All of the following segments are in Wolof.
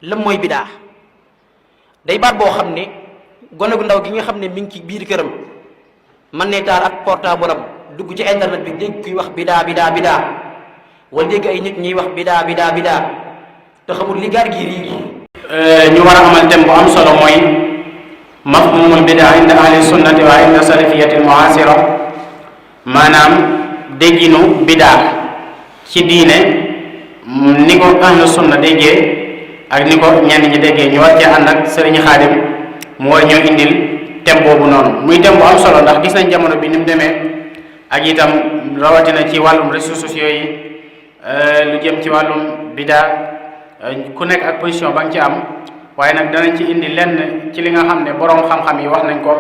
lan mooy bidaa. day baat boo xam ne gone gu ndaw gi nga xam ne mi ngi ci biir këram man ne taal ak portable am dugg ci internet bi dégg kuy wax bidaa bidaa bidaa wala dégg ay nit ñuy wax bidaa bidaa bidaa te xamul li gaar gi rii ñu war a amal thème bu am solo mooy mafhumul bidaa inda ahli sunnati wa inda salafiyati muasira, maanaam dégginu bidaa ci diine ni ko ahlu sunna déggee ak ni ko ñenn ñi déggee. ñu war cee ànd ak sëriñ Xaadim mu war ñoo indil thème boobu noonu muy thème bu am solo, ndax gis nañ jamono bi ni mu demee ak itam rawatina ci wàllum réseaux sociaux yi lu jëm ci wàllum bidaa ku nekk ak position ba nga ci am, waaye nag danañ ci indi lenn ci li nga xam ne boroom xam-xam yi wax nañ ko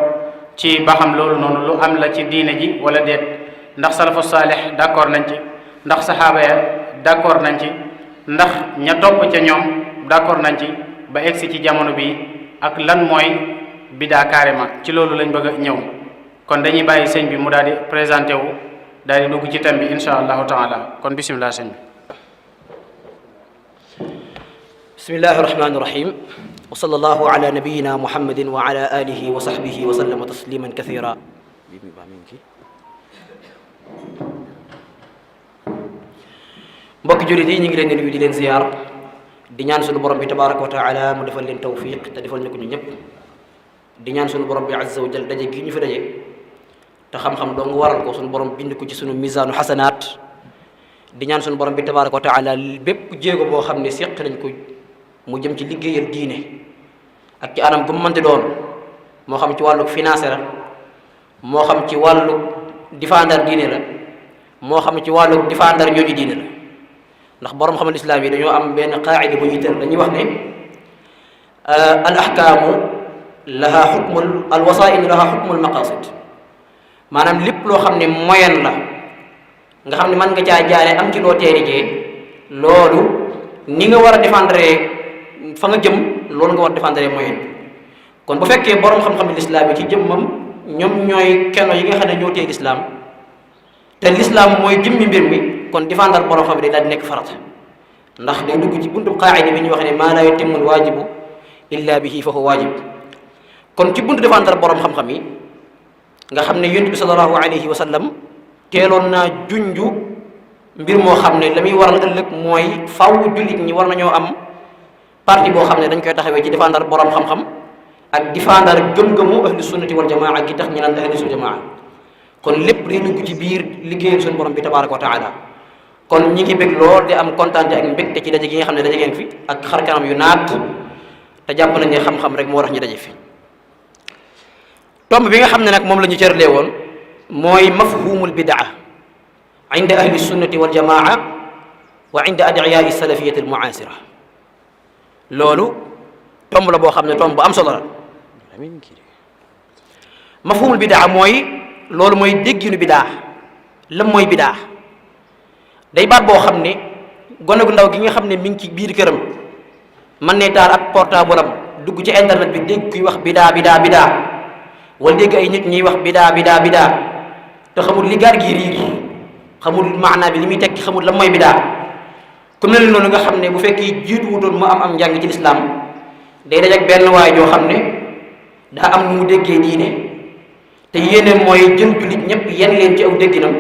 ci ba xam loolu noonu lu am la ci diine ji wala déet, ndax salafu saalih d'accord nañ ci, ndax saxaaba ya d'accord nañ ci, ndax ña topp ca ñoom d'accord nañ ci ba egsi ci jamono bi ak lan mooy bidaa carrément. ci loolu lañ bëgg a ñëw, kon dañuy bàyyi sëñ bi mu daal di présenté wu daal di dugg ci thème bi insha allahu taala. kon bisimilah sëñ bi. bismillahi rahmani rahim wa sallallahu ala nabiyina muhammadin wa ala alihi wa sahbihi wa sallama tasliman kathira. mbokki jullit yi ñu ngi leen di nuyu di leen ziyaar di ñaan suñu borom bi tabaraka wa taala mu defal leen tawfiq te defal ñu ko ñu ñëpp. di ñaan suñu borom bi azza wa jal daje gi ñu fi daje te xam-xam doo nga waral ko suñu borom bind ko ci suñu misaanu xasanaat. di ñaan suñu borom bi tabaraka wa taala bépp jéego boo xam ne séq nañ ko mu jëm ci liggéeyal diine ak ci anam gu mu mënti doon, moo xam ci wàllu financé la, moo xam ci wàllu défendre diine la, moo xam ci wàllu défendre ñooñu diine la. ndax borom xamal islam yi dañoo am benn qaacida bu ñuy tër dañuy wax ne al ahkaamu laha xukmul al wasaa'il laha xukmul maqasid, maanaam lépp loo xam ne moyen la nga xam ne mën nga caa jaare am ci loo teeri jee loolu ni nga war a défendre fa nga jëm loolu nga war a défendre moyen. kon bu fekkee borom xam-xam lislaam yi ci jëmmam ñoom ñooy keno yi nga xam ne ñoo tee lislaam te lislaam mooy jëmmi mbir mi, kon défendre borom xam day daal di nekk farata, ndax day dugg ci buntu qaacida bi ñuy wax ne maa laa yatimmul waajibu illa bihi fa huwa waajib. kon ci buntu défendre borom xam-xam yi nga xam ne yonent bi sallallahu alayhi wa sallam teeloon naa junju mbir moo xam ne la muy waral ëllëg mooy faw jullit ñi war nañoo am parti boo xam ne dañ koy taxawee ci défendre borom xam-xam ak défendre gëm-gëmu ahli sunnati wal jamaa gi tax ñu naan ahli sunna jamaa. kon lépp day dugg ci biir liggéeyal suñu borom bi tabaraka wa taala. kon ñi ngi bég lool di am kontaan ak mbégte ci daje gi nga xam ne daje ngeen fi ak xar kanam yu naat te jàpp nañ ne xam-xam rek moo tax ñu daje fi. tomb bi nga xam ne nag moom la ñu cërlee woon mooy mafhumul bidaa inda ahli sunnati wal jamaa wa inda adiyaai salafiyati al muasira. loolu tomb la boo xam ne tomb bu am solo la. mafhumul bidaa mooy loolu mooy dégginu bidaa lan mooy bidaa. day baat boo xam ne gone gu ndaw gi nga xam ne mi ngi ci biir këram man ne taal ak portable am dugg ci internet bi dégg kuy wax bidaa bidaa bidaa wala dégg ay nit ñuy wax bidaa bidaa bidaa te xamul li gaar gi riir xamul maanaa bi li muy tekki xamul lan mooy bidaa. ku mel noonu nga xam ne bu fekkee jiitu wutoon mu am njàng ci lislaam day daj ak benn waay joo xam ne daa am nu mu déggee diine te yéene mooy jël jullit ñëpp yenn leen ci aw dégginam,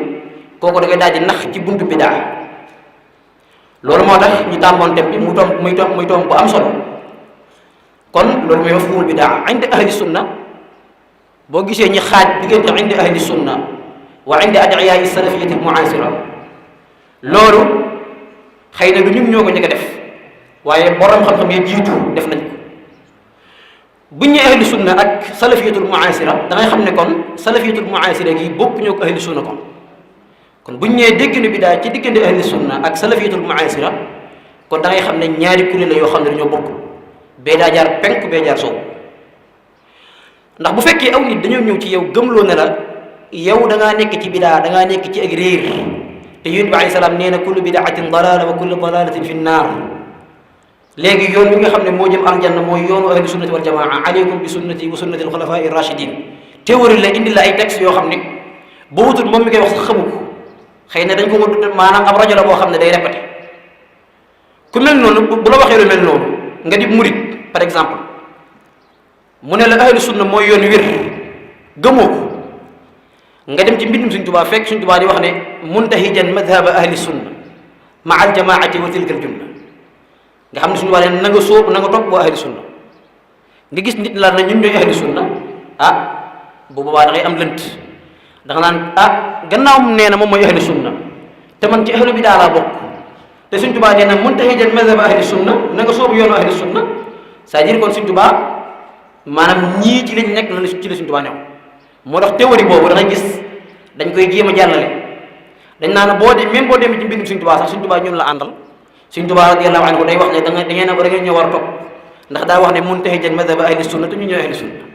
kooku da ngay daal di nax ci buntu bidaa. loolu moo tax ñu tàmmoon tem bi muy tomb bu am solo. kon loolu mooy mafhumul bidaa inda ahli sunna. boo gisee ñi xaaj diggante inda ahli sunna wa inda adiyaai salafiyati muasira, loolu xëy na du ñun ñoo ko njëkk a def waaye borom xam-xam yi jiitu def nañ ko. buñ ñee ahli sunna ak salafiyatul muasira da ngay xam ne kon salafiyatul muasira gi bokkuñoo ko ahli sunna. kon buñ ñee dégginu bidaa ci diggante ahli sunna ak salafiyatul muasira kon da ngay xam ne ñaari kuréel la yoo xam ne dañoo bokk, bee daa jaar penk bee jaar sow. ndax bu fekkee aw nit dañoo ñëw ci yow gëmloo ne la yow da ngaa nekk ci bidaa, da ngaa nekk ci ak réer, te yonent bi alayhi salaam nee na kullu bidaatin dalaala wa kullu dalaalatin fi nnaar. léegi yoon wi nga xam ne moo jëm aljanna mooy yoonu ahli sunnati wal jamaa, aleykum bi sunnati wa sunnati al xulafaa ir rachidin. théorie la indi la ay textes yoo xam ne boo wutul moom mi koy wax sax xamu ko, xëy na dañ ko maanaam ab rajo la boo xam ne day répété. ku mel noonu bu la waxee lu mel noonu nga di murit par exemple mu ne la ahlu sunna mooy yoon wér gëmoo ko nga dem ci mbindum Sëñ Tuubaa fekk Sëñ Tuubaa di wax ne muntahijan madhaba ahli sunna ma al jamaati wa tilka al jumla nga xam ne Sëñ Tuubaa ne na nga sóobu na nga topp boo ahli sunna nga gis nit la na ñun ñooy ahli sunna bu boobaa da ngay am lënt da nga naan gannaaw nee na moom mooy ahli sunna te man ci ahlu bidaa laa bokk te Sëñ Tuubaa nee na muntahijan madhaba ahli sunna na nga sóobu yoonu ahli sunna c'est-à-dire kon Sëñ Tuubaa maanaam ñii ci lañ nekk la ci la Sëñ Tuubaa new moo tax théorie boobu da ngay gis dañ koy jéem a jàllale dañ naan boo de même boo demee ci mbindum Sëñ Tuubaa sax Sëñ Tuubaa ñun la àndal Sëñ Tuubaa radiyallahu anhu day wax ne da ngeen ñoo war a topp ndax daa wax ne muntahijan madhaba ahli sunna te ñu ñooy ahli sunna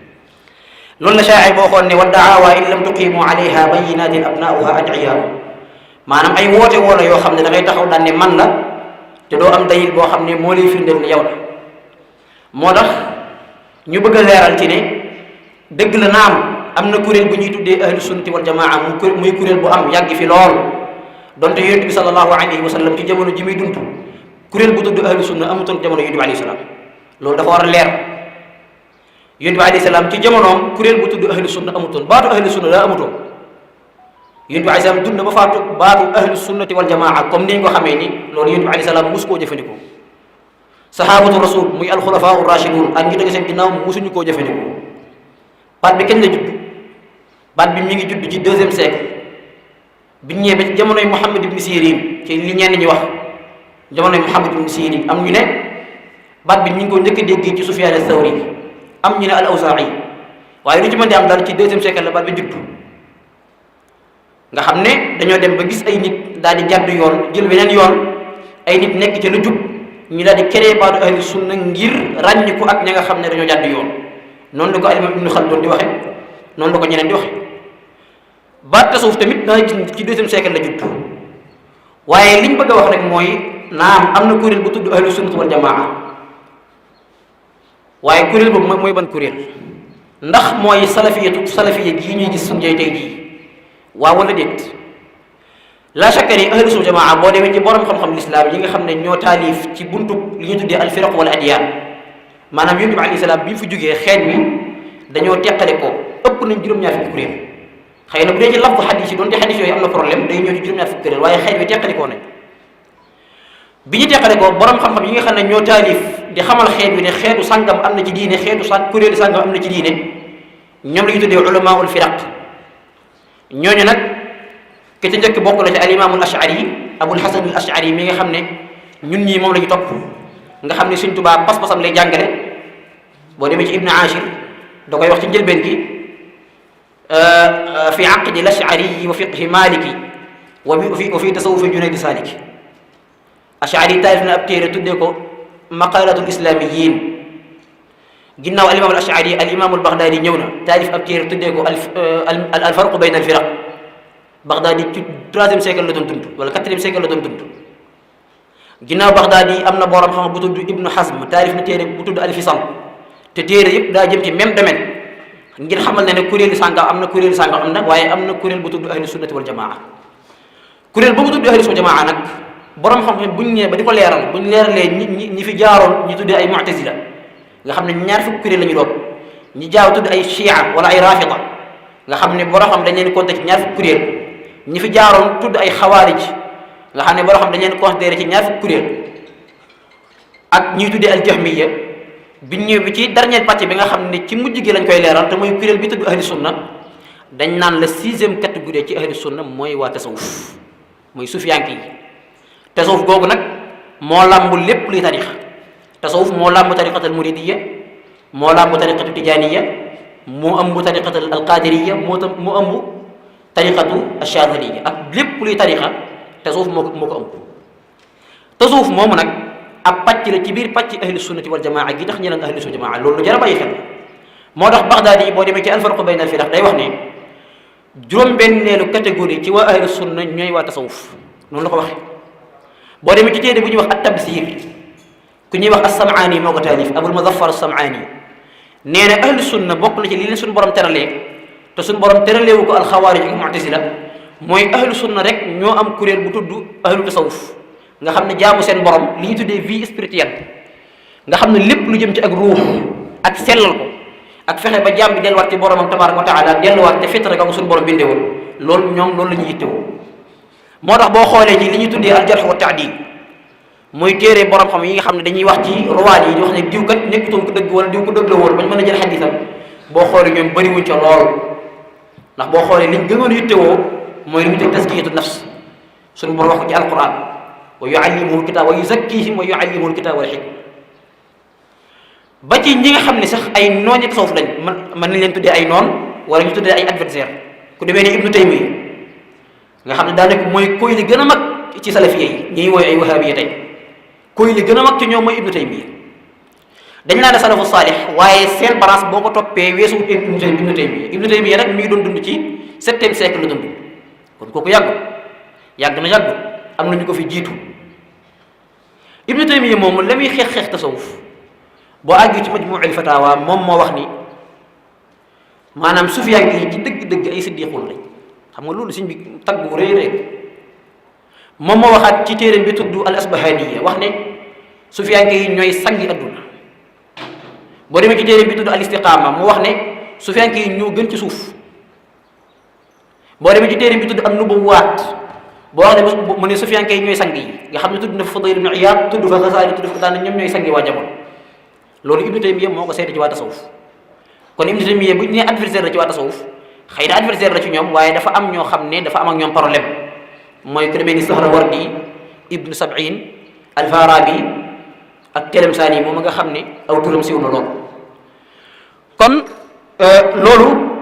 loolu la shaa'ir boo xoon ne wa da'awa in lam tuqimu alayha bayyinatin abna'uha ad'iya maanaam ay woote woo la yoo xam ne da ngay taxaw daan ne man la te doo am dalil boo xam ne moo lay firndeel ne yow la moo tax ñu bëgg a leeral ci ne dëgg la naam am na kuréel bu ñuy tuddee ahlu sunnati wal jamaa muy kuréel bu am yàgg fi lool donte yonent bi sallallahu alayhi wa sallam ci jamono ji muy dund kuréel bu tudd ahlu sunna amutoon jamono yonent bi alayhi salaam loolu dafa war a leer yonent bi alayhi salaam ci jamonoom kuréel bu tudd ahlu sunna amutoon baatu ahlu sunna daa amutoon yonent bi alayhi salaam dund ba faatu baatu ahlu sunnati wal jamaa comme ni ñu ko xamee ni loolu yonent bi alayhi salaam mosu koo jëfandikoo sahabatu rasul muy alxulafaa rashidun ak ñu tege seen ginnaaw mosuñu koo jëfandikoo baat bi kañ la judd baat bi mi ngi judd ci 2e siècle bi ñëwee ba ci jamonoy Muhammad ibn Sirin ci li ñenn ñi wax jamonoy Muhammad ibn Sirin am ñu ne baat bi ñu ngi ko njëkk a dégg ci Sufyaan as-Sawri am ñu ne al-Awzaa'i waaye lu ci mën di am daal ci 2e siècle la baat bi judd nga xam ne dañoo dem ba gis ay nit daal di jàdd yoon jël beneen yoon ay nit nekk ci lu jub ñu daal di créé baatu ahlu sunna ngir ràññiku ak ña nga xam ne dañoo jàdd yoon noonu la ko al-Imaam Ibnu Xaldun di waxe noonu la ko ñeneen di waxe baat tasawuf tamit da gis ci 2e siècle la judd waaye liñ bëgg a wax rek mooy naam am na kuréel bu tudd ahlu sunnati wal jamaa waaye kuréel boobu mooy ban kuréel ndax mooy salafiya gii ñuy gis suñu tey jii waaw wala déet la shakka ni ahlu sunna jamaa boo demee ci borom xam-xam lislaam yi nga xam ne ñoo taalif ci buntu li ñu tuddee al firaq wala adyaan maanaam yonent bi alayhi salaam bi ñu fi jógee xeet wi dañoo teqale ko ëpp nañ juróom-ñaar fukki kuréel xëy na bu dee ci lafdu xadis yi doonte xadis yooyu am na problème day ñëw ci juróom-ñaar fukki kuréel waaye xeet wi teqalikoo nañ bi ñu teqale ko borom xam-xam yi nga xam ne ñoo taalif di xamal xeet wi ne xeetu sàngam am na ci diine xeetu kuréelu sàngam am na ci diine ñoom la ñu tuddee ulamaul firaq ñooñu nag ke ca njëkk bokk na ci alimaamul ashari abul hasan al ashari mi nga xam ne ñun ñii moom la ñu topp nga xam ne Sëñ Tuubaa pas-pasam lay jàngale boo demee ci ibnu ashir da koy wax ci njëlbeen gi fi aqdi al ashari wa fiqhi maliki wa fi tasawufi junaydi saliki ashari taalif na ab téere tuddee ko maqalatul islamiyin ginnaaw alimaam al ashari al imaamul baghdadi ñëw na taalif ab téere tuddee ko al farqu bayna al firaq baghdadi ci 3e siècle la doon dund wala 4e siècle la doon dund ginnaaw baghdadi am na borom xam bu tudd ibnu hazm taalif na téere bu tudd al fisal te téere yëpp daa jëm ci même domaine ngir xamal ne kuréelu sàngam am na kuréelu sàngam am na waaye am na kuréel bu tudd ahlu sunnati wal jamaa kuréel boobu tudd ahlu sunnati wal jamaa nag borom xam-xam buñ ñëwee ba di ko leeral buñ leeralee ñi fi jaaroon ñi tuddee ay mu'tazila nga xam ne ñaar fukki kuréel la ñu doon ñi jaaw tudd ay chia wala ay rafida nga xam ne borom xam dañ leen compter ci ñaar fukki kuréel ñi fi jaaroon tudd ay xawaarij nga xam ne borom xam dañ leen considéré ci ñaar fukki kuréel ak ñuy tuddee al jahmiya biñ ñëw bi ci dernier pàcc bi nga xam ne ci mujj gi lañ koy leeral te mooy kuréel bi tudd ahli sunna dañ naan la 6e catégorie ci ahli sunna mooy waa tasawuf mooy sufiyank yi tasawuf googu nag moo làmb lépp luy tarixa tasawuf moo làmb tariqatal muridiya moo làmb tariqatu tijaniya moo ëmb tariqatal alqadiriya moo ëmb tariqatu achadiliya ak lépp luy tariqa tasawuf moo ko ëmb tasawuf moomu nag ab pàcc la ci biir pàcc ahlu sunnati wal jamaa gi tax ñu naan ahlu sunnati jamaa loolu lu jar a bàyyi xel moo tax Bagdaadi boo demee ci alfarqu bayna al firaq day wax ne juróom-benneelu catégorie ci waa ahlu sunna ñooy waa tasawuf noonu la ko waxee boo demee ci téere bu ñuy wax at-tabsir ku ñuy wax as-Sam'aani moo ko taalif Abul Muzaffar as-Sam'aani nee na ahlu sunna bokk na ci li leen suñu borom teralee te suñu borom teraleewu ko alxawaarij ak mu'tazila mooy ahlu sunna rek ñoo am kuréel bu tudd ahlu tasawuf nga xam ne jaamu seen borom li ñu tuddee vie spirituelle nga xam ne lépp lu jëm ci ak ruux ak sellal ko ak fexe ba jaam bi delluwaat ci boromam tabaraka wa taala delluwaat te fitra ga ko suñu borom bindee woon loolu ñoom loolu la ñuy yittewoo. moo tax boo xoolee ci li ñuy tuddee al jarh wa ta'dil mooy téere borom xam yi nga xam ne dañuy wax ci ruwaat yi di wax ne diw kat nekkutoon ko dëgg wala diw ko dëgg la woon bañ mën a jël xadisam boo xoolee ñoom bëriwuñ ca lool ndax boo xoolee liñ gënoon yittewoo mooy li ñu teg taskiyatu nafs suñu borom wax ko ci alquran wa yuallimuhu alkitab wa yuzakkihim wa yuallimuhu alkitab wal hikma ba ci ñi nga xam ne sax ay noon yi tasawuf lañ mën nañ leen tuddee ay noon wala ñu tuddee ay adversaire ku demee ni ibnu taymiya nga xam ne daanaka mooy koy li gën a mag ci salafiya yi ñi mooy ay wahabiya tey koy li gën a mag ci ñoom mooy ibnu taymiya dañ naa ne salafu saalih waaye seen balance boo ko toppee weesu ibnu taymiya nag mi ngi doon dund ci 7e siècle la dund kon kooku yàgg na am na ñu ko fi jiitu ibnu taymiya moom la muy xeex tasawuf boo àggee ci majmu'ul fatawa moom moo wax ni maanaam sufiyaan yi ci dëgg-dëgg ay siddiqul lañ xam nga loolu siñ bi tagg bu rëy moom moo waxaat ci téeréem bi tudd al asbahaniya wax ne sufiyaan yi ñooy sangi adduna boo demee ci téeréem bi tudd al istiqama mu wax ne sufiyaan yi ñoo gën ci suuf boo demee ci téeréem bi tudd an nubuwaat boo wax ne mu ne sufiyaan yi ñooy sang yi nga xam ne tudd na fa Fudayl ibn Iyaad tudd fa Xasaali tudd fa daan ñoom ñooy sangi waa jamono loolu ibnu taymiya moo ko seede ci waa tasawuf kon ibnu taymiya bu ñu nee adversaire la ci waa tasawuf xëy na adversaire la ci ñoom waaye dafa am ñoo xam ne dafa am ak ñoom problème mooy ku demee ni Sahrawardi ibnu Sab'in al-Farabi ak Tilemsaani moom nga xam ne aw turam siiw na lool kon loolu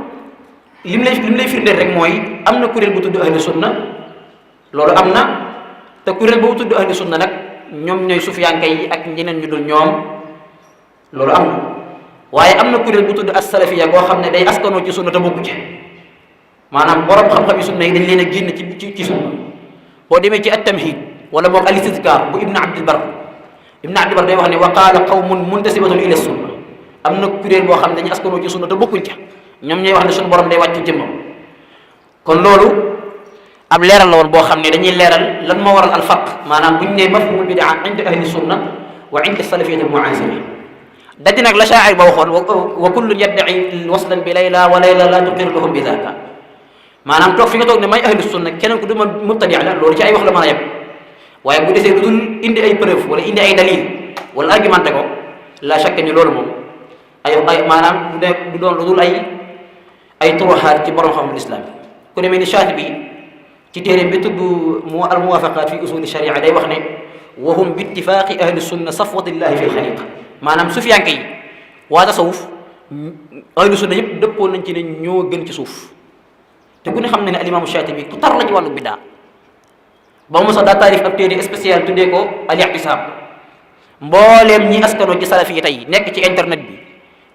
lim lay firndeel rek mooy am na kuréel bu tudd ahlu sunna loolu am na te kuréel boobu tudd ahlu sunna nag ñoom ñooy sufiyanke yi ak ñeneen ñu dul ñoom loolu am na waaye am na kuréel bu tudd as-salafiya boo xam ne day askanoo ci sunna te bokku ci maanaam borom xam-xam yi sunna yi dañ leen a génn ci sunna boo demee ci at-tamhid wala boog al-istizkar bu ibnu abdul bar day wax ne wa qaala qawmun muntasibatun ila sunna am na kuréel boo xam ne dañuy askanoo ci sunna te bokkuñ ca ñoom ñooy wax ne suñu borom day wàcc jëmmam kon loolu ab leeral la woon boo xam ne dañuy leeral lan moo waral al farq maanaam bu ñu nee mafhumul bidaa inda ahli sunna wa inda salafiyati al-mu'asira dadi nag la shaa'ir ba waxoon wa kullun yadda'i waslan bi layla wa layla la tuqiru lahum bi dhaka maanaam toog fi nga toog ne may ahlu sunna keneen ku du ma mubtadi la loolu ci ay wax la mën a yem waaye bu desee du dul indi ay preuve wala indi ay dalil wala argumenté ko la shakka ni loolu moom ay maanaam du doon lu dul ay turuxaat ci borom xam-xamul islam ku demee ni Shaatibi ci téere bi tudd al muwafaqat fi usuli sharia day wax ne wa hum bi ittifaqi ahli sunna safwatillahi fi lxaliqa maanaam sufiyanke yi waa tasawuf ahlu sunna yëpp dëppoo nañ ci ne ñoo gën ci suuf te ku ne xam ne ne alimaamu Shaatibi ku tar la ci wàllu biddaa ba mu sax daa taarif ab téere spécial tuddee ko al-i'tisaam mbooleem ñi askanoo ci salafi yi tey nekk ci internet bi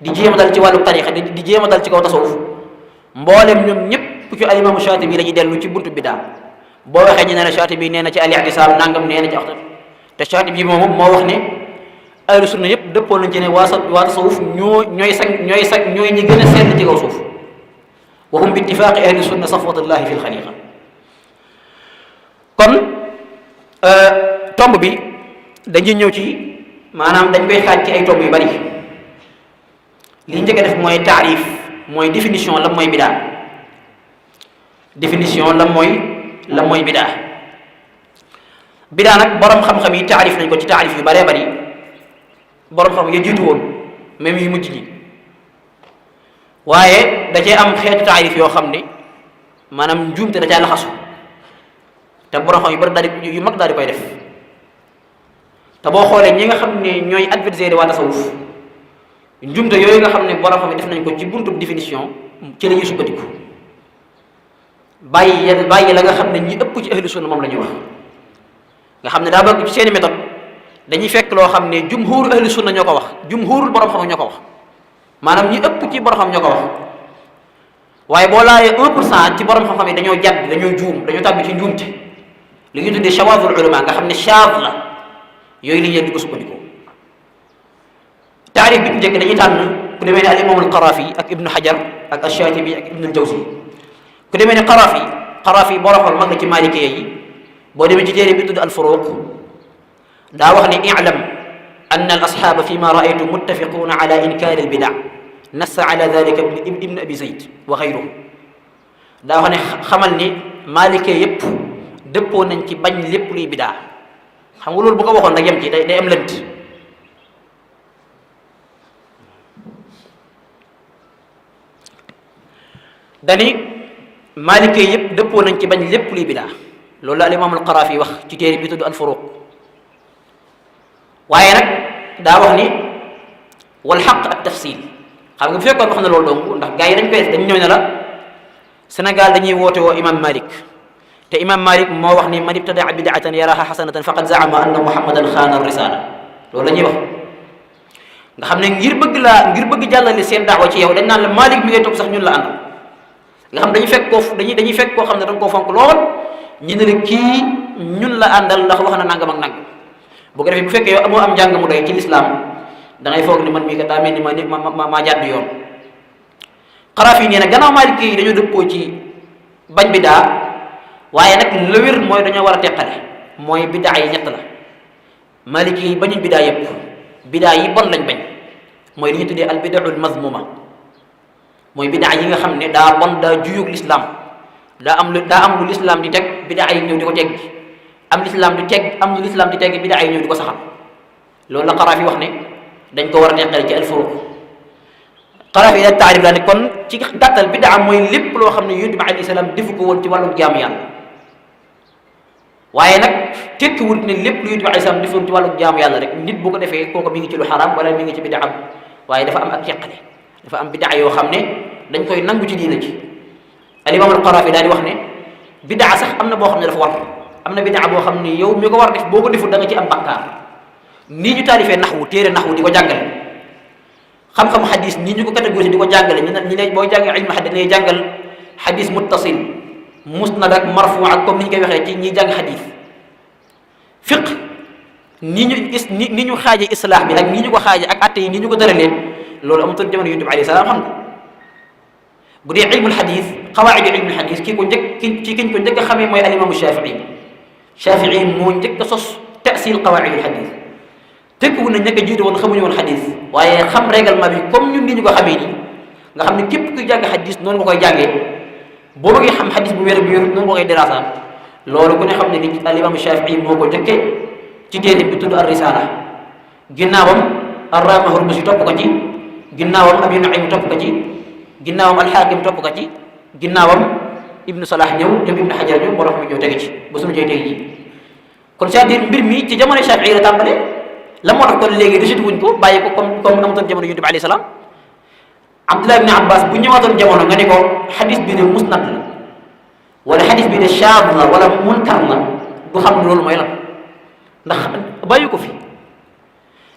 di jéem a dal ci wàllu tarixa di jéem a dal ci kaw tasawuf mbooleem ñoom ñëpp ci alimaamu Shaatibi la ñuy dellu ci buntu biddaa boo waxee ñu ne la Shaatibi nee na ci al-i'tisaam nangam nee na ci waxta te Shaatibi moom moo wax ne ahlu sunna yëpp dëppoo nañ ci ne waa tasawuf ñooy ñi gën a sell ci kaw suuf wa hum bi ittifaaqi ahli sunna safwatullahi fi lxaliqa kon tomb bi dañuy ñëw ci maanaam dañ koy xaaj ci ay tomb yu bari li njëkk a def mooy taarif mooy définition lan mooy bidaa bidaa nag borom xam-xam yi taarif nañ ko ci taarif yu baree bari borom xam ya jiitu woon même yu mujj ji waaye da cee am xeetu taarif yoo xam ne maanaam njuumte da caa laxasu te borom xam yu bari daal di yu mag daal di koy def te boo xoolee ñi nga xam ne ñooy adversaire waa tasawuf njuumte yooyu nga xam ne borom xam def nañ ko ci buntu définition ci la ñuy sukkandiku bàyyi la nga xam ne ñi ëpp ci ahlu sunna moom la ñuy wax nga xam ne daa bëgg ci seeni méthode dañuy fekk loo xam ne jumhur ahlu sunna ñoo ko wax jumhurul borom xam ñoo ko wax maanaam ñi ëpp ci borom xam ñoo ko wax waaye boo laalee 1% ci borom xam-xam yi dañoo jàdd dañoo juum dañoo tàbbi ci njuumte li ñuy tuddee shawaazul ulama nga xam ne shaaz la yooyu li ñu di ko sukkandikoo taarif bi njëkk dañuy tànn ku demee ne al imam al Qarafi ak ibnu Hajar ak ash-Shatibi ak ibnu al-Jawzi ku demee ne Qarafi borom xam mag la ci Maalikiyya yi boo demee ci téere bi tudd al Furuq daa wax ne i'lam anna al asxaaba fi ma raaytu muttafiquuna ala inkaari al bidaa nassa ala dalika ibn abi zayd wa xayruhu. daa wax ne xamal ni maalikee yépp dëppoo nañ ci bañ lépp luy bidaa. xam nga loolu bu ko waxoon rek yem ci day am lënt. dani maalikee yépp dëppoo nañ ci bañ lépp luy bidaa loolu la al imaam al Qaraafi wax ci téere bi tudd al Furuuq. waaye nag daa wax ni wal xaq ak tafsil. xam nga bu fekkoon wax na loolu dong ndax gars yi dañ koy dañ ñëw ne la Sénégal dañuy woote woo imam Malik te imam Malik moo wax ni man ibtadaa bidaatan yaraha xasanatan faqad zaama anna muhammadan xaana risala. loolu la ñuy wax nga xam ne ngir bëgg jàllale seen daawa ci yow dañ naan la Malik mi ngay topp sax ñun la àndal. nga xam dañuy fekk koo xam ne da nga koo fonk lool ñu ne la kii ñun la àndal ndax wax na nangam ak nangam. bu ko defee bu fekkee yow amoo am njàng mu doy ci lislaam da ngay foog ni man mii kat daa mel ni ma jàdd yoon. Xaraafi yi nee na gannaaw Maalik yi dañoo dëppoo ci bañ bidaa waaye nag la wér mooy dañoo war a teqale mooy bidaa yi ñett la. Maalik yi bañuñ bidaa yëpp bidaa yi bon lañ bañ mooy li ñu tuddee al bidaul mazmuma mooy bidaa yi nga xam ne daa bon daa juyug lislaam daa am lu lislaam di teg bidaa yi ñëw di ko teggi am lu lislaam di teggi bidaa yi ñëw di ko saxal. loolu la Xaraafi wax ne dañ ko war a teqale ci al furuq. Xaraafi yi taarif la ne kon ci gàttal bidaa mooy lépp loo xam ne Yonent bi alayhi salaam defu ko woon ci wàllu jaamu yàlla. waaye nag tekkiwul ne lépp lu Yonent bi alayhi salaam defoon ci wàllu jaamu yàlla rek nit bu ko defee kooku mi ngi ci lu xaraam wala mi ngi ci bidaa waaye dafa am ak teqale dafa am bidaa yoo xam ne dañ koy nangu ci diina ci. al imaam al Xaraafi daal di wax ne bidaa sax am na boo xam ne dafa war am na bidaa boo xam ne yow mi ko war def boo ko deful da nga ci am bakkaar. nii ñu taalifee naxwu téere naxwu di ko jàngale xam-xam xadis nii ñu ko catégorisé di ko jàngale ñu ne booy jàng ilmu xadis ngay jàngal xadis muttasil musnad ak marfu ak comme ni ñu koy waxee ci ñiy jàng xadis. fiq nii ñu xaaje islaax bi ak nii ñu ko xaaje ak atte yi nii ñu ko tëralee loolu amutoon jamono Yonent bi alayhi salaam xam nga bu dee ilmul xadis xawaa'idu ilmul xadis kiñ ko njëkk a xamee mooy al imaamu Shafii moo njëkk a sos ta'siil xawaa'idul xadis. tekkiwul na ñàkk a jiitu woon xamuñu woon xadis waaye xam règlement bi comme ñun ni ñu ko xamee nii nga xam ne képp kuy jàng xadis noonu nga koy jàngee boo bëggee xam xadis bu wér bu wérut noonu nga koy diraasa loolu ku ne xam ne ni al imam Shafii moo ko njëkkee ci téere bi tudd ar-Risaala ginnaawam ar-Raama Hurmusi topp ko ci ginnaawam Abi Nuaym topp ko ci ginnaawam al-Xaakim topp ko ci ginnaawam Ibnu Salah ñëw ñoom Ibnu Xajar ñëw borom bi ñëw tege ci ba suñu tey jii kon c'est-à-dire mbir mi ci jamono Shafii la tàmbalee. la moo tax kon léegi rejeté wuñ ko bàyyi ko comme amutoon jamono Yonent bi alayhi salaam Abdullah ibn Abbas bu ñëwaatoon jamono nga ne ko xadis bi de musnad la wala xadis bi de shaad la wala munkar la du xam ne loolu mooy lan ndax bàyyi ko fi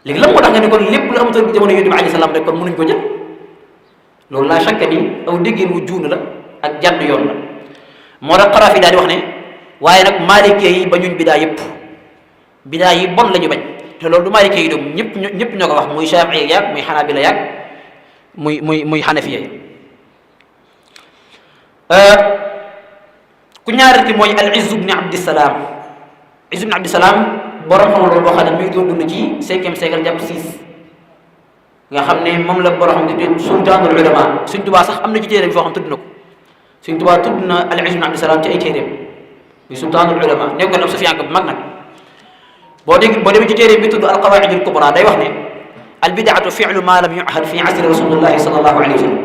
léegi lan moo tax nga ne kon lépp lu amutoon jamono Yonent bi alayhi salaam rek kon mënuñ ko jël loolu laa shakka ni aw déggin wu juunu la ak jàdd yoon la moo tax Xaraafi daal di wax ne waaye nag maalikee yi bañuñ bidaa yëpp bidaa yi bon la ñu bañ. te loolu du Maalikee yi doom ñëpp ñoo ko wax muy Shaafi'i yaag muy Xanaabila yaag muy Xanafiya yi ku ñaareel ki mooy al Izz ibn Abdissalaam Izz ibn Abdissalaam borom xam loolu boo xam ne mi ngi doon dund ci 5e siècle jàpp 6 nga xam ne moom la borom xam ne tuddee sultaanul ulama Sëñ Tuubaa sax am na ci téeréem foo xam tudd na ko Sëñ Tuubaa tudd na al Izz ibn Abdissalaam ci ay téeréem muy sultaanul ulama nekkoon ab sufiyanke bu mag nag. boo demee ci téere bi tudd al-Qawaa'id al-Kubra day wax ne al-bidaatu fi'lu maa lam yu'had fi asri rasulillahi sallallahu alayhi wa sallam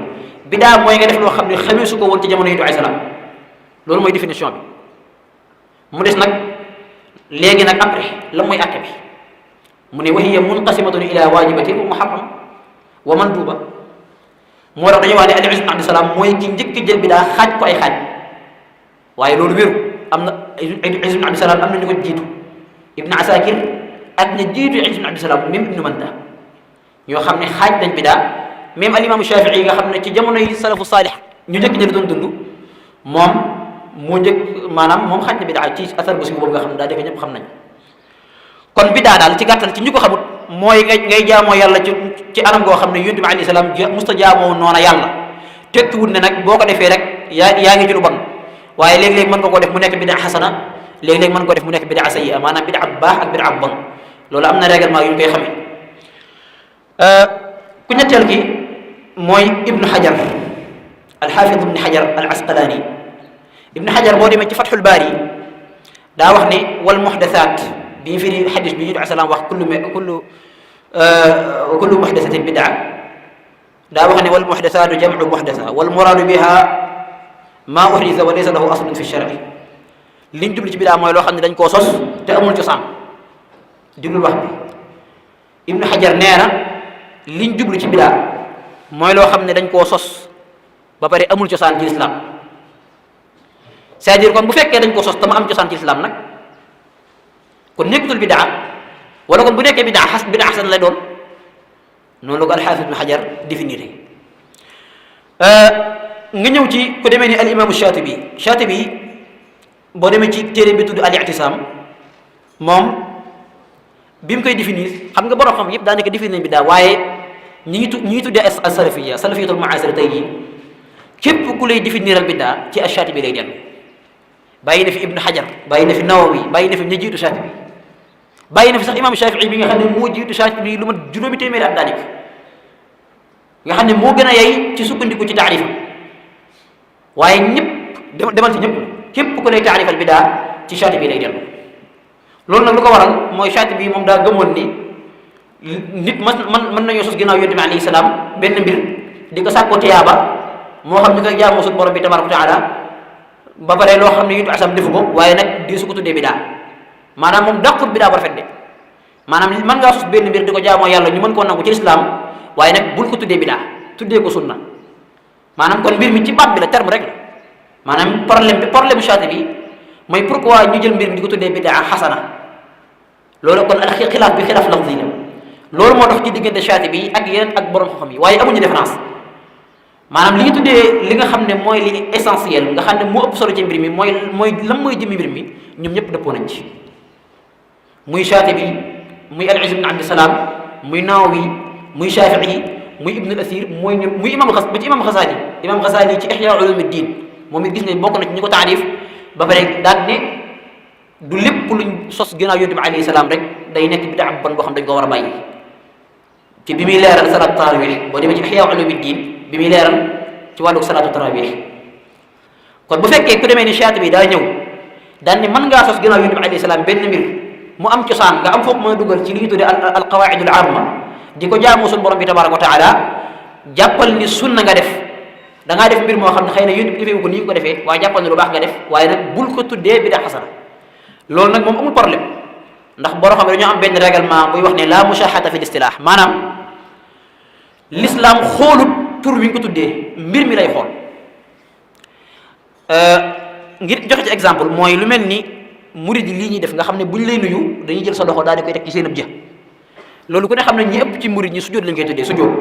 bidaa mooy nga def loo xam ne xamee su ko woon ci jamono yi du ay salaam loolu mooy définition bi mu des nag léegi nag après la mooy àtte bi mu ne wa hiya munqasimatun ila waajibatin wa muharram wa manduuba moo tax dañuy wax ne al-Izz ibn Abdissalaam mooy ki njëkk jël bidaa xaaj ko ay xaaj waaye loolu wéru am na Izz ibn Abdissalaam am na ñu ko jiitu Ibn Asakir ak ña jiitu Izz ibn Abdissalaam même Ibn Manda ñoo xam ne xaaj nañ bidaa même al imam Shafii nga xam ne ci jamono yi salafu saalih ñu njëkk ña doon dund moom moo njëkk maanaam moom xaaj na bidaa ci asar bu si boobu nga xam ne daa defe ñëpp xam nañ kon bidaa daal ci gàttal ci ñu ko xamut mooy ngay jaamoo yàlla ci anam goo xam ne Yonent bi alayhi salaam musta jaamoo noona yàlla tekkiwut ne nag boo ko defee rek yaa ngi ci lu bon waaye léeg-léeg mën nga koo def mu nekk bidaa xasana léegi-léegi mën ko def mu nekk bidaa sayyi'a maanaam bidaa bu baax ak bidaa bu bon loolu am na règlement yu ñu koy xamee ku ñetteel gi mooy ibnu xajar alxaafid ibnu xajar al asqalaani. ibnu xajar boo demee ci fatxul baari daa wax ne wal muxdasaat bi ñu firi xadis bi ñu salaam wax kullu muxdasatin bidaa daa wax ne wal muxdasaatu jamcu muxdasa wal muraadu biha maa uhdisa wa laysa lahu aslun fi shari. liñ jubli ci bidaa mooy loo xam ne dañ koo sos te amul cosaan. diglul wax bi ibnu xajar nee na liñ jublu ci bidaa mooy loo xam ne dañ koo sos ba pare amul cosaan ci islam. c'est-à-dire kon bu fekkee dañ koo sos te mu am cosaan ci islam nag kon nekkatul bidaa wala kon bu nekkee bidaa xasan lay doon noonu la ko alxaafis ibnu xajar définir. nga ñëw ci ku demee ni al imaamu Shaatibi boo demee ci téere bi tudd al i'tisaam moom bi mu koy définir xam nga borom xam yëpp daanaka définir nañ bidaa waaye ñi ngi tuddee salafiyatul mu'aasira tey jii képp ku lay définiral bidaa ci Shaatibi lay dellu. bàyyi na fi ibnu xajar bàyyi na fi nawawi bàyyi na fi ña jiitu Shaatibi bàyyi na fi sax imam Shafii bi nga xam ne moo jiitu Shaatibi lu mat juróomi téeméeri at daanaka nga xam ne moo gën a yey ci sukkandiku ci taarifam waaye ñëpp demal ci ñëpp képp ku lay taarifal bidaa ci Shaatibi lay dellu. loolu nag lu ko waral mooy Shaatibi moom daa gëmoon ni nit mën nañoo sos ginnaaw yonent bi alayhi salaam benn mbir di ko sàkkoo tiyaaba moo xam ñu koy jaamoo suñu borom bi tabaaraka wa taala ba pare loo xam ne yonent bi asam defu ko waaye nag di su ko tuddee bidaa maanaam moom dàqut bidaa bu rafet de maanaam mën ngaa sos benn mbir di ko jaamoo yàlla ñu mën koo nangu ci lislaam waaye nag bul ko tuddee bidaa tuddee ko sunna. maanaam kon mbir mi ci baat bi la terme rek la maanaam problème Shaatibi mooy pourquoi ñu jël mbir mi di ko tuddee bidaa xasana. loolu kon al xilaaf bi xilaaf lafzi la loolu moo dox ci diggante Shaatibi ak yeneen ak borom xam-xam yi waaye amuñu différence. maanaam li ñu tuddee li nga xam ne mooy li essentiel nga xam ne moo ëpp solo ci mbir mi mooy lan mooy jëmmi mbir mi ñoom ñëpp dëppoo nañ ci muy Shaatibi muy al-Izz ibn Abdissalaam muy Nawawi muy Shafii muy Ibn al-Asir muy imam Xasaali imam Xasaali ci Ihya Ulumuddin moom it gis ne bokk na ci ñi ko taarif ba pare daal ne du lépp luñ sos ginnaaw Yonent bi alayhi salaam rek day nekk bidaa bu bon boo xam dañ ko war a bàyyi. ci bi muy leeral salaatu tarawih boo demee ci Ihya Ulumuddin bi muy leeral ci wàllu salaatu tarawih kon bu fekkee ku demee ni Shaatibi daa ñëw daan ne mën ngaa sos ginnaaw Yonent bi alayhi salaam benn mbir mu am cosaan nga am foofu mën a dugal ci li ñu tuddee al qawaidul amma di ko jaamu suñu borom bi tabaraka wa taala jàppal ni sunna nga def da ngaa def mbir moo xam ne xëy na Yonent bi defee ko nii nga ko defee waaye jàppal ni lu baax nga def waaye nag bul ko tuddee bidaa xasana. loolu nag moom amul problème ndax borom xam ne dañoo am benn règlement buy wax ne la mushahata fi listilaax maanaam l'islam xoolut tur wi nga ko tuddee mbir mi lay xool. ngir joxe ci exemple mooy lu mel ni murid yi lii ñuy def nga xam ne buñ lay nuyu dañuy jël sa loxo daal di koy teg ci seen ab jë loolu ku ne xam ne ñi ëpp ci murid ñi sujjóot lañ koy tuddee sujjóot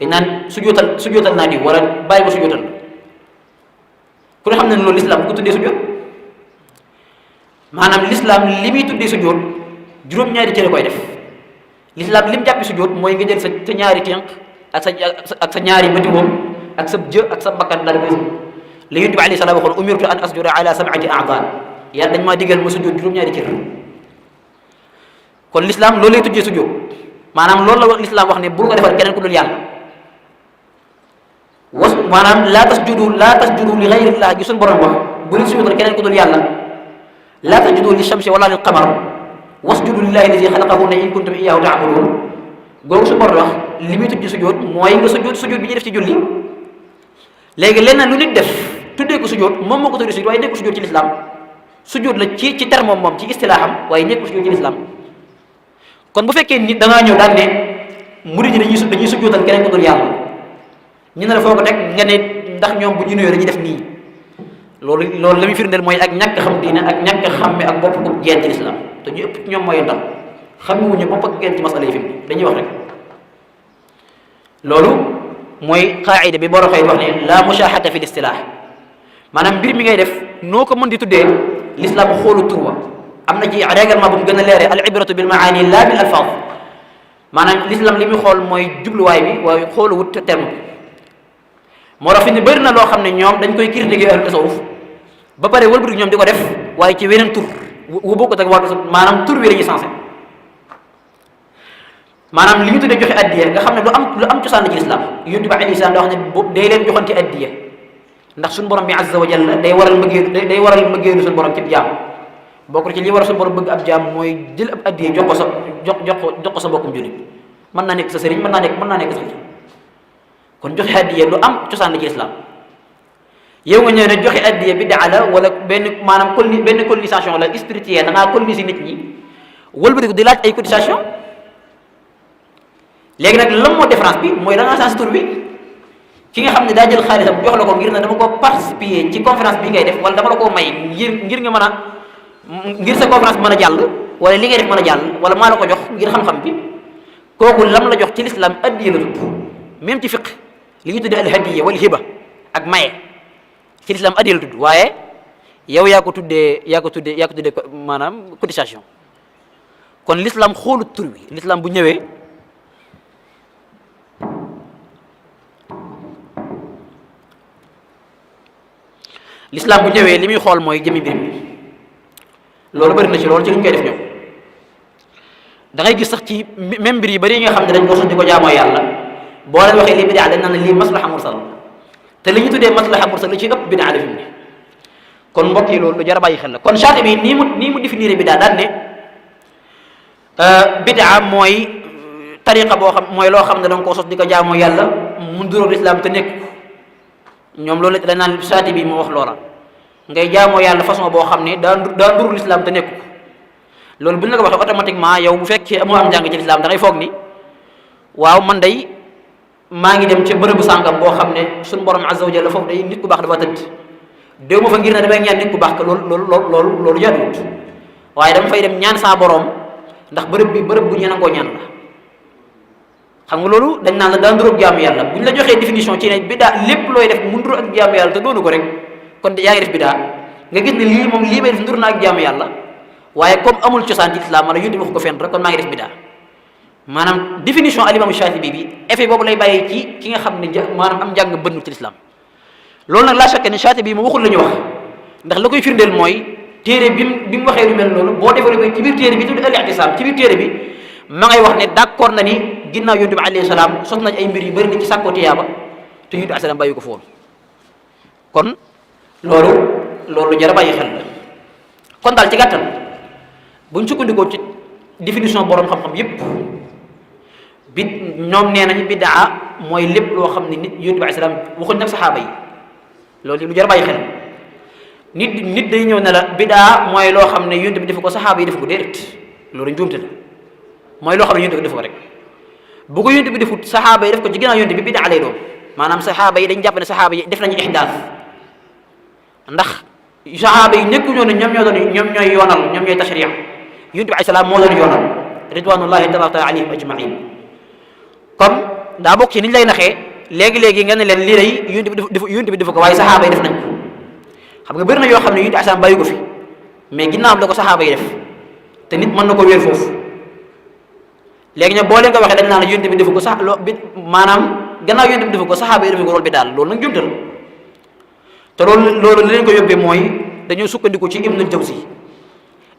dañ naan sujjóotal naa di wala bàyyi ba sujjóotal ku ne xam ne loolu l'islam bu ko tuddee sujjóot maanaam l'islam li muy tuddee sujjóot juróom-ñaari cëre koy def l'islam li mu jàppi sujjóot mooy nga jël sa ñaari tenq ak sa ñaari bëti woom ak sa jë ak sa bakkan daal di koy la Yonent bi alayhi salaam waxoon umirtu an asjuda ala sab'ati a'dha yàlla dañ maa digal ma sujjóot juróom-ñaari cër kon l'islam loolu lay tuddee sujjóot maanaam loolu la wax l'islam wax ne bul ko defal keneen ku dul yàlla maanaam laa tasjudu li ghayrillah gi suñu borom wax bu leen sujjóotal keneen ku dul yàlla laa tasjudu li shamsi wala lil qamar wasjudu lillahi allazi xalaqahunna in kuntum iyyahu ta'budun googu suñu borom wax li muy tuddee sujjóot mooy nga sujjóot bi ñuy def ci julli léegi leneen lu nit def tuddee ko sujjóot moom moo ko tuddee sujjóot waaye nekk sujjóot ci l'islam sujjóot la ci terme moom ci istilaaxam waaye nekk sujjóot ci l'islam kon bu fekkee nit da ngaa ñëw daan ne murid yi dañuy sujjóotal keneen ku dul yàlla ñu ne la foo ko teg nga ne ndax ñoom bu ñu nuyoo dañuy def nii loolu la muy firndeel mooy ak ñàkk xam diine ak ñàkk xàmme ak bopp ku geen ci l'islam te ñu ëpp ñoom mooy ndax xamewuñu bopp ak geen ci masala yi fi mu dañuy wax rek loolu mooy qaayida bi boro xëy wax ne la mushahata fi listilaax maanaam mbir mi ngay def noo ko mën di tuddee l'islam xoolu turwa am na ci règlement bu mu gën a leere al ibratu bil maani la bil alfaaz maanaam l'islam li muy xool mooy jubluwaay bi waaye xoolu wut terme bi moo tax fi ne bëri na loo xam ne ñoom dañ koy critiquer ahlu tasawuf ba pare wëlbati ñoom di ko def waaye ci weneen tur wu bokkut ak wàllu maanaam tur bi la ñuy sensé maanaam li ñu tuddee joxe addiya nga xam ne lu am cosaan la ci lislaam yonent bi alayhi salaam da wax ne boobu day leen joxante addiya ndax suñu borom bi azza wa jalla day waral mbëggeelu suñu borom ci jaam bokk na ci li waral suñu borom bëgg ab jaam mooy jël ab addiya jox ko sa bokkum jullit mën naa nekk sa sëriñ mën naa nekk sa sëriñ kon joxe addiya lu am cosaan la ci lislaam yow nga ñëw ne joxe addiya bid'a la wala benn colonisation la spirituelle da ngaa coloniser nit ñi wëlbatiku di laaj ay cotisation léegi nag lan moo différence bi mooy da ngaa changé tur bi ki nga xam ne daa jël xaalisam jox la ko ngir ne dama ko participer ci conférence bi ngay def wala dama la koo may ngir nga mën a ngir sa conférence bi mën a jàll wala li ngay def mën a jàll wala maa la ko jox ngir xam-xam bi kooku lam la jox ci l'islam addiya la tudd même ci fiqh li ñu tuddee al hadiya wal hiba ak maye ci l'islam addiya la tudd waaye yow yaa ko tuddee maanaam cotisation kon l'islam xoolut tur bi l'islam bu ñëwee li muy xool mooy jëmi mbir mi loolu bëri na ci loolu ci li ñu koy def ñoom da ngay gis sax ci même mbir yi bëri yi nga xam ne dañ ko sos di ko jaamoo yàlla boo leen waxee lii bidaa dañ naan lii maslaha mursal te li ñu tuddee maslaha mursal li ci ëpp bidaa la fi mu ne kon mbokk yi loolu lu jar a bàyyi xel la kon Shaatibi nii mu définir bidaa daan ne bidaa mooy tariqa boo xam mooy loo xam ne danga koo sos di ko jaamoo yàlla mu duróog lislaam te nekk ñoom loolu dañ naan Shaatibi moo wax loola ngay jaamoo yàlla façon boo xam ne daa duróog lislaam te nekk loolu bu ñu la ko waxee automatiquement yow bu fekkee amoo am njàng ci lislaam da ngay foog ni waaw man day maa ngi dem ca bërëbu sàngam boo xam ne suñu borom azza wa jalla foofu day nit ku baax dafa tëdd déw ma fa ngir ne damay ñaan nit ku baax ka loolu jaaduwut waaye dama fay dem ñaan saa borom ndax bërëb bu ñu nangoo ñaan la xam nga loolu dañ naan la daa nduróog jaamu yàlla bu ñu la joxee définition ci ne bidaa lépp looy def mu nduróog ak jaamu yàlla te doonu ko rek kon yaa ngi def bidaa nga gis ne lii may def ndur na ak jaamu yàlla waaye comme amul cosaan ci islam man a yónni wax ko fenn rek kon maa ngi def bidaa maanaam définition al-imam Shaatibi bi effet boobu lay bàyyee ci ki nga xam ne maanaam am njàng bënnu ci l'islam loolu nag laa chaque ne Shaatibi mu waxul la ñu wax ndax la koy firndeel mooy téere bi mu waxee lu mel noonu boo développé ci biir téere bi tudd al-i'tisaam ci biir téere bi ma ngay wax ne d'accord na ni ginnaaw yonent bi alayhi salaam sos nañ ay mbir yu bëri ni ci sàkkoo tiyaaba te yonent bi alayhi salaam bàyyi ko foon kon loolu jar a bàyyi xel la kon daal ci gàttal buñ sukkandikoo ci définition borom xam-xam yépp bi ñoom nee nañu bidaa mooy lépp loo xam ne nit yonent bi alayhi salaam waxuñ nag saxaaba yi loolu lu jar a bàyyi xel nit day ñëw ne la bidaa mooy loo xam ne yonent bi defu ko saxaaba yi defu ko déedéet loolu njuumte la mooy loo xam ne yonent bi defu ko rek bu ko yonent bi defut saxaaba yi def ko ci ginnaaw yonent bi bidaa lay doon maanaam saxaaba yi dañ jàpp ne saxaaba yi def nañu ihdaas ndax saxaaba yi nekkuñoo ne ñoom ñooy yoonal ñoom ñooy tashriya yonent bi alayhi salaam moo doon yoonal ridwanullahi taala alayhim ajmain comme daa bokk ci niñ lay naxee léegi nga ne leen lii lay yonent bi defu ko waaye saxaaba yi def nañ ko xam nga bëri na yoo xam ne yonent bi alayhi salaam bàyyi ko fi mais ginnaawam la ko saxaaba yi def te nit mën na ko wéer foofu léegi ñoom boo leen ko waxee dañ naan la yonent bi defu ko sax maanaam gannaaw yonent bi defu ko saxaaba yi defu ko loolu bi daal loolu nag jumte la te loolu li leen ko yóbbee mooy dañoo sukkandiku ci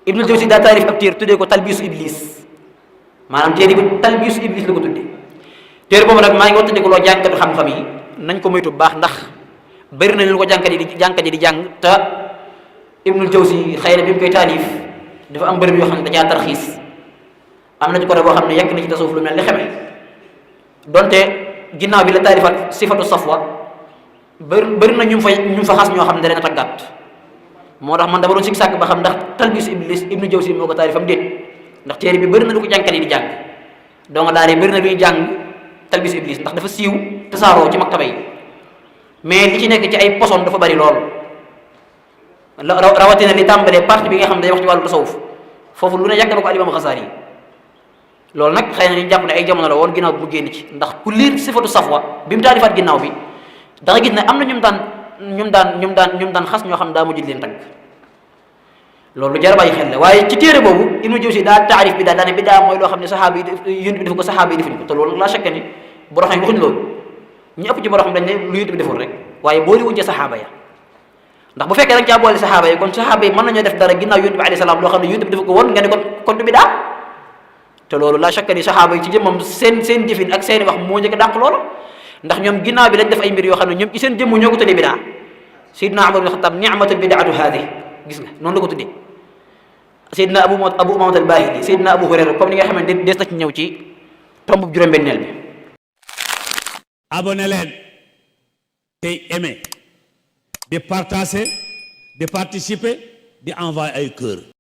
Ibnul Jawzi daa taarif ab téere tuddee ko talbiisu iblis maanaam téere bi talbiisu iblis la ko tuddee téere boobu nag maa ngi wattandiku loo jàngkatu xam-xam yi nañ ko moytu bu baax ndax bëri na leen ko jàngkat yi di jàng te Ibnul Jawzi xëy na bi mu koy taalif dafa am bërëb yoo xam ne dajaa tarxiis am na ci côté boo xam ne yekk na ci tasawuf lu mel ni xeme donte ginnaaw bi la taarifaat sifatu safwa bëri na ñu fa xas ñoo xam ne da leen a tàggat moo tax man dama doon sikk sàkk ba xam ndax talbiis iblis Ibnu Jawzi moo ko taarifam déet ndax téere bi bëri na lu ko jàngkat yi di jàng donc daal bëri na luy jàng talbiis iblis ndax dafa siiw tasaaroo ci maktaba yi mais li ci nekk ci ay poson dafa bari lool rawatina li tàmbalee partie bi nga xam ne day wax ci wàllu tasawuf foofu lu ne yàgg na ko al-Imam Xasaali yi loolu nag xëy na ñu jàpp ne ay jamono la woon ginnaaw bi mu génn ci ndax ku liir sifatu safwa bi mu taalifaat ginnaaw bi da nga gis ne am na ñum daan xas ñoo xam ne daa mujj leen tagg loolu jar a bàyyi xel la waaye ci téere boobu Ibnu Jawzi daa taarif bi daane bi daa mooy loo xam ne saxaaba yi yonent bi def ko saxaaba yi defuñ ko te loolu laa chaque ni borom xam waxuñ loolu ñu ëpp ci borom xam dañ ne lu yonent bi defoon rek waaye boole wuñ ca saxaaba ya ndax bu fekkee da nga caa boole saxaaba yi kon saxaaba yi mën nañoo def dara ginnaaw yonent bi alayhi salaam loo xam ne yonent bi def ko woon nga ne kon du bidaa te loolu la shakka ni saxaaba yi ci jëmmam seen jëfin ak seeni wax moo njëkk a dàq loolu ndax ñoom ginnaaw bi lañ def ay mbir yoo xam ne ñoom ci seen jëmm ñoo ko tuddee bidaa Seydina Umar bin Xattaab ni'matul bidaatu haadi gis nga noonu la ko tuddee Seydina Abu Umaamata al-Baahili Seydina Abu Hurayra comme ni nga xamante des na ci ñëw ci tomb juróom-benneel bi. abonné leen tey aimé di partager di participer di envoyer ay cœur